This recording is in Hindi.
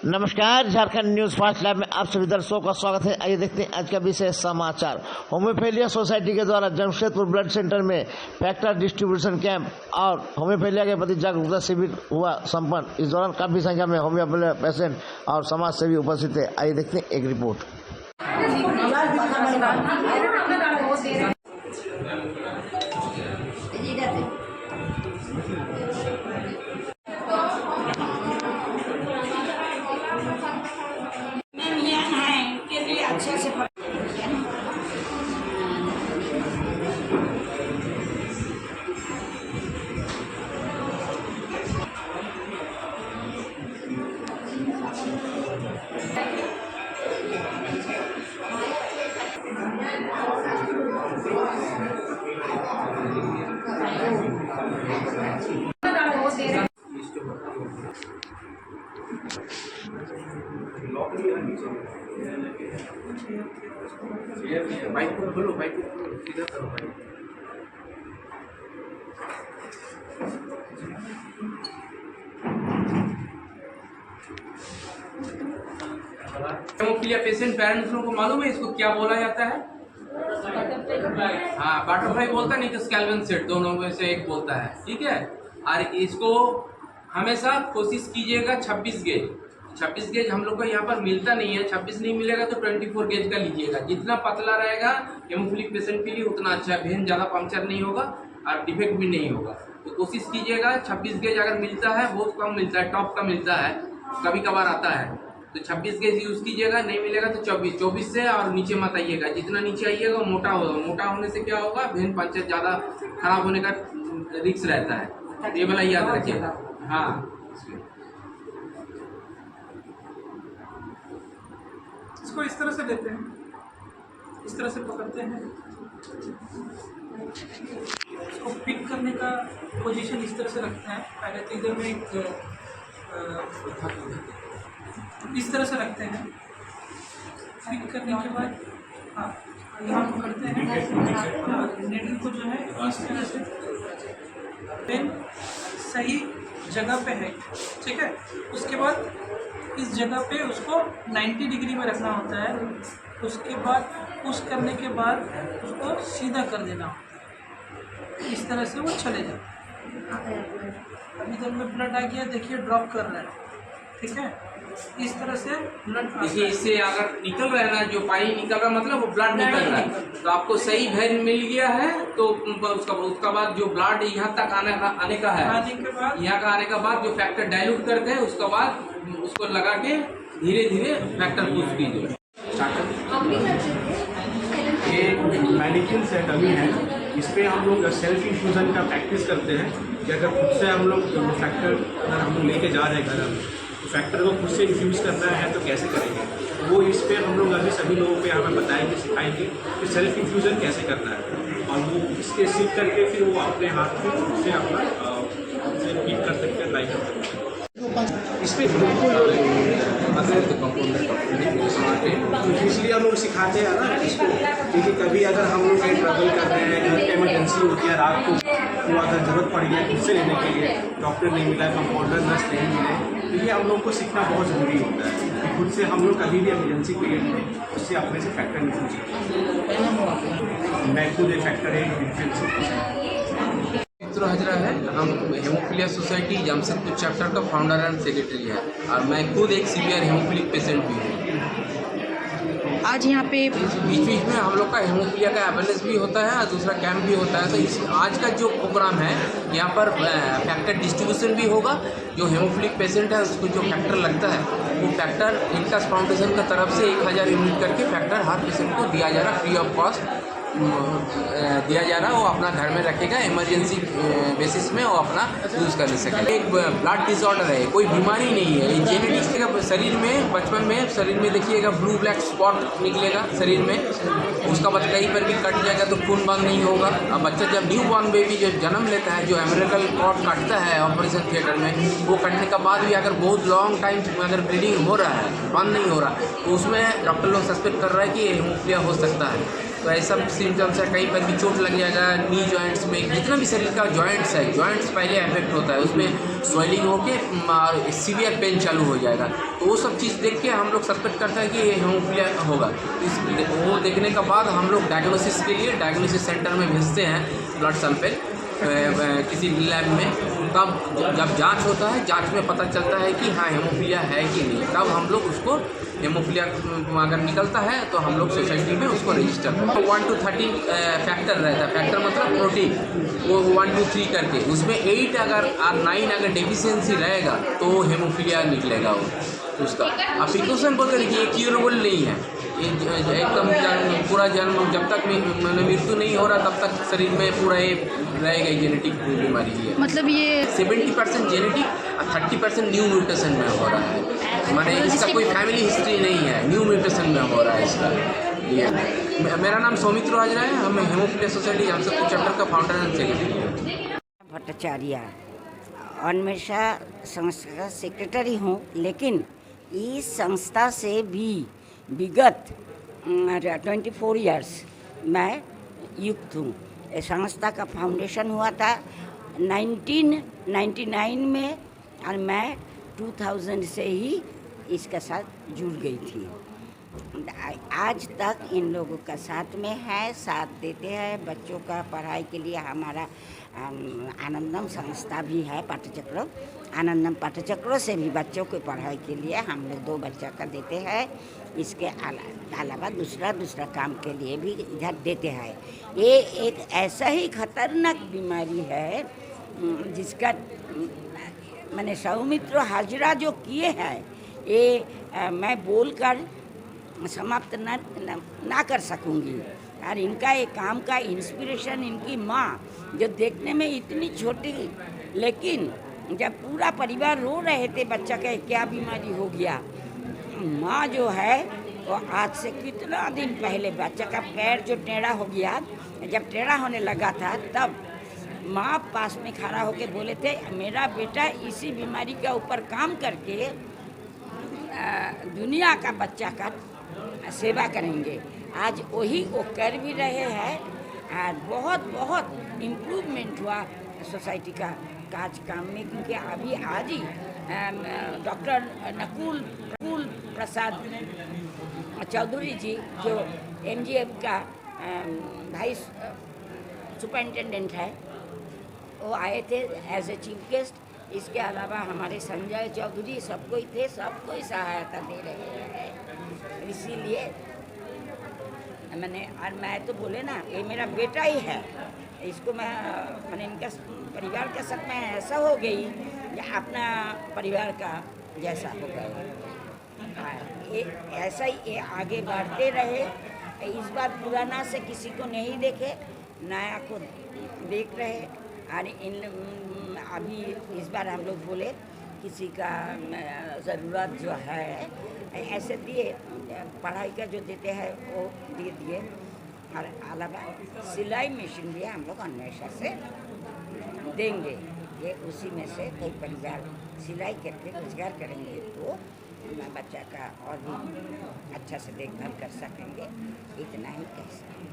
नमस्कार, झारखंड न्यूज फास्ट लाइव में आप सभी दर्शकों का स्वागत है। आइए देखते हैं आज का विशेष समाचार। होम्योपैथिया सोसाइटी के द्वारा जमशेदपुर ब्लड सेंटर में फैक्टर डिस्ट्रीब्यूशन कैंप और होम्योपैथिया के प्रति जागरूकता शिविर हुआ संपन्न। इस दौरान काफी संख्या में होम्योपैथिया पेशेंट और समाज सेवी उपस्थित थे। आइए देखते हैं एक रिपोर्ट। बाइक को खोलो, बाइक को सीधा करो बाइक। हेमोफीलिया पेशेंट पेरेंट्स लोगों को मालूम है इसको क्या बोला जाता है? हाँ, बटरफ्लाई बोलता है, नहीं तो स्कैल्वेन सेट, दोनों में से एक बोलता है। ठीक है, और इसको हमेशा कोशिश कीजिएगा 26 गेज। 26 गेज हम लोग को यहाँ पर मिलता नहीं है। 26 नहीं मिलेगा तो 24 गेज का लीजिएगा। जितना पतला रहेगा हेमोफिलिक पेशेंट के लिए उतना अच्छा है। वेन ज़्यादा पंक्चर नहीं होगा और डिफेक्ट भी नहीं होगा। तो कोशिश कीजिएगा 26 गेज अगर मिलता है, बहुत कम मिलता है, टॉप का मिलता है, कभी कभार आता है, तो 26 गेज यूज़ कीजिएगा। नहीं मिलेगा तो 24 से और नीचे मत आइएगा। जितना नीचे आइएगा मोटा होगा। मोटा होने से क्या होगा, वेन पंक्चर ज़्यादा खराब होने का रिस्क रहता है। ये वाला याद रखिएगा। हाँ, इसको इस तरह से लेते हैं, इस तरह से पकड़ते हैं। इसको पिक करने का पोजीशन इस तरह से रखते हैं। पहले तो इधर में एक इस तरह से रखते हैं। पिक करने के बाद हाँ, यहाँ पकड़ते हैं। नेडल को जो है इस तरह से पेन सही जगह पे है, ठीक है। उसके बाद इस जगह पे उसको 90 डिग्री में रखना होता है। उसके बाद पुश करने के बाद उसको सीधा कर देना होता है। इस तरह से वो चले जाता है। अभी जब में ब्लड आ गया, देखिए ड्रॉप कर रहा है, ठीक है। इस तरह से ब्लड देखिए, इससे अगर निकल रहा है ना, जो पानी निकल रहा है मतलब वो ब्लड निकल रहा है, तो आपको सही वेन मिल गया है। तो उसका बाद जो ब्लड यहाँ तक आने का है, यहाँ का आने के बाद जो फैक्टर डाइल्यूट करते हैं, उसके बाद उसको लगा के धीरे धीरे फैक्टर पुश कीजिए। ये मेडिकल से डमी है। इस पर हम लोग सेल्फ इन्फ्यूज़न का प्रैक्टिस करते हैं कि अगर खुद से हम लोग फैक्टर अगर हम लोग लेके जा रहे हैं घर में, तो फैक्टर को खुद से इन्फ्यूज़ करना है तो कैसे करेंगे। वो इस पर हम लोग अभी सभी लोगों को यहाँ पर बताएंगे, सिखाएंगे कि सेल्फ इन्फ्यूज़न कैसे करना है। और वो इसके सीख करके फिर वो अपने हाथ में खुद से अपना फीड कर सकते हैं, ट्राई कर सकते हैं। इस पर बिल्कुल इसलिए हम लोग सिखाते हैं ना इसको, क्योंकि कभी अगर हम लोग कहीं ट्रैवल कर रहे हैं, घर पे इमरजेंसी होती है, रात को तो अगर ज़रूरत पड़ गया खुद से लेने के लिए, डॉक्टर नहीं मिला, कंपाउंडर नर्स नहीं मिले, तो ये हम लोग को सीखना बहुत ज़रूरी होता है कि खुद से हम लोग कभी भी इमरजेंसी पीरियड में उससे अपने से फैक्टर नहीं पूछ सकते। मैं खुद एक फैक्टर है हजरा है। हम हेमोफीलिया सोसाइटी जमशेदपुर चैप्टर का फाउंडर एंड सेक्रेटरी है, और मैं खुद एक सीवियर हेमोफिलिक पेशेंट भी हूँ। आज यहाँ पे बीच बीच में हम लोग का हेमोफीलिया का अवेयरनेस भी होता है और दूसरा कैंप भी होता है। तो इस आज का जो प्रोग्राम है, यहाँ पर फैक्टर डिस्ट्रीब्यूशन भी होगा। जो हेमोफिलिक पेशेंट है उसको जो फैक्टर लगता है, वो फैक्टर इंकास फाउंडेशन की तरफ से 1000 यूनिट करके फैक्टर हर पेशेंट को दिया जा रहा है फ्री ऑफ कॉस्ट। दिया जा रहा है, वो अपना घर में रखेगा, इमरजेंसी बेसिस में वो अपना यूज़ कर सकेगा। एक ब्लड डिसऑर्डर है, कोई बीमारी नहीं है, ये जेनेटिक्स का शरीर में बचपन में शरीर में देखिएगा ब्लू ब्लैक स्पॉट निकलेगा शरीर में, उसका बाद कहीं पर भी कट जाएगा तो खून बंद नहीं होगा। अब बच्चा जब न्यू बॉर्न बेबी जब जन्म लेता है, जो अमेरिकल कॉर्ड कटता है ऑपरेशन थिएटर में, वो कटने के बाद भी अगर बहुत लॉन्ग टाइम अगर ब्लीडिंग हो रहा है, बंद नहीं हो रहा, तो उसमें डॉक्टर लोग सस्पेक्ट कर रहा है कि हेमोफिलिया हो सकता है। तो ऐसा सिम्टम्स है, कहीं पर भी चोट लग जाएगा, नी जॉइंट्स में, जितना भी शरीर का जॉइंट्स है, जॉइंट्स पहले अफेक्ट होता है, उसमें स्वेलिंग होके सीवियर पेन चालू हो जाएगा। तो वो सब चीज़ देख के हम लोग सस्पेक्ट करते हैं कि ये हेमोफिलिया होगा। वो देखने के बाद हम लोग डायग्नोसिस के लिए डायग्नोसिस सेंटर में भेजते हैं ब्लड सैंपल किसी लैब में। तब जब जांच होता है, जांच में पता चलता है कि हाँ हेमोफिलिया है कि नहीं, तब हम लोग उसको हेमोफिलिया अगर निकलता है तो हम लोग सोसाइटी में उसको रजिस्टर करते हैं। 1 to 13 फैक्टर रहता है, फैक्टर मतलब प्रोटीन, वो 1 to 3 करके, उसमें 8 अगर और 9 अगर डेफिशिएंसी रहेगा तो हेमोफिलिया निकलेगा वो उसका। अब प्रिकॉशन बोलते हैं कि ये क्यूरेबल नहीं है, ये एकदम पूरा जन्म जब तक मृत्यु नहीं हो रहा तब तक शरीर में पूरा ये रहेगा, जेनेटिक बीमारी है। मतलब ये 70% जेनेटिक और 30% न्यू म्यूटेशन में हो रहा है, माने इसका कोई फैमिली हिस्ट्री नहीं है, न्यू म्यूटेशन में हो रहा है इसका। ये मेरा नाम सौमित्र हाजरा है, हम हेमोफिलिया सोसाइटी जमशेदपुर चैप्टर का founder and secretary. Bhattacharya Anvesha संस्था का सेक्रेटरी हूँ, लेकिन इस संस्था से भी विगत 24 इयर्स मैं युक्त हूँ। इस संस्था का फाउंडेशन हुआ था 1999 में और मैं 2000 से ही इसके साथ जुड़ गई थी। आज तक इन लोगों का साथ में है, साथ देते हैं। बच्चों का पढ़ाई के लिए हमारा आनंदम संस्था भी है, पाठचक्र, आनंदम पाठचक्रों से भी बच्चों की पढ़ाई के लिए हम लोग 2 बच्चा का देते हैं। इसके अलावा दूसरा काम के लिए भी इधर देते हैं। ये एक ऐसा ही खतरनाक बीमारी है जिसका मैंने सौमित्र हाजरा जो किए हैं, ये मैं बोलकर समाप्त ना कर सकूंगी। और इनका ये काम का इंस्पिरेशन इनकी माँ, जो देखने में इतनी छोटी, लेकिन जब पूरा परिवार रो रहे थे बच्चा का क्या बीमारी हो गया, माँ जो है वो आज से कितना दिन पहले बच्चा का पैर जो टेढ़ा हो गया, जब टेढ़ा होने लगा था तब माँ पास में खड़ा होकर बोले थे मेरा बेटा इसी बीमारी के ऊपर काम करके दुनिया का बच्चा का सेवा करेंगे। आज वही वो कर भी रहे हैं और बहुत इम्प्रूवमेंट हुआ सोसाइटी का काम में, क्योंकि अभी आज ही डॉक्टर नकुल प्रसाद चौधरी जी जो MGM का वाइस सुपरिटेंडेंट है, वो आए थे एज ए चीफ गेस्ट। इसके अलावा हमारे संजय चौधरी सबको ही थे, सबको ही सहायता दे रहे हैं। इसीलिए मैं तो बोले ना, ये मेरा बेटा ही है, इसको मैंने इनका परिवार के साथ में ऐसा हो गई या अपना परिवार का जैसा हो गया। ये ऐसा ही ये आगे बढ़ते रहे। इस बार पुराना से किसी को नहीं देखे, नया को देख रहे। और अभी इस बार हम लोग बोले किसी का ज़रूरत जो है ऐसे दिए, पढ़ाई का जो देते हैं वो दे दिए। और अलावा सिलाई मशीन भी हम लोग अन्वेषा से देंगे। ये उसी में से कई परिवार सिलाई करके रोजगार करेंगे तो बच्चा का और भी अच्छा से देखभाल कर सकेंगे। इतना ही कह सकते हैं।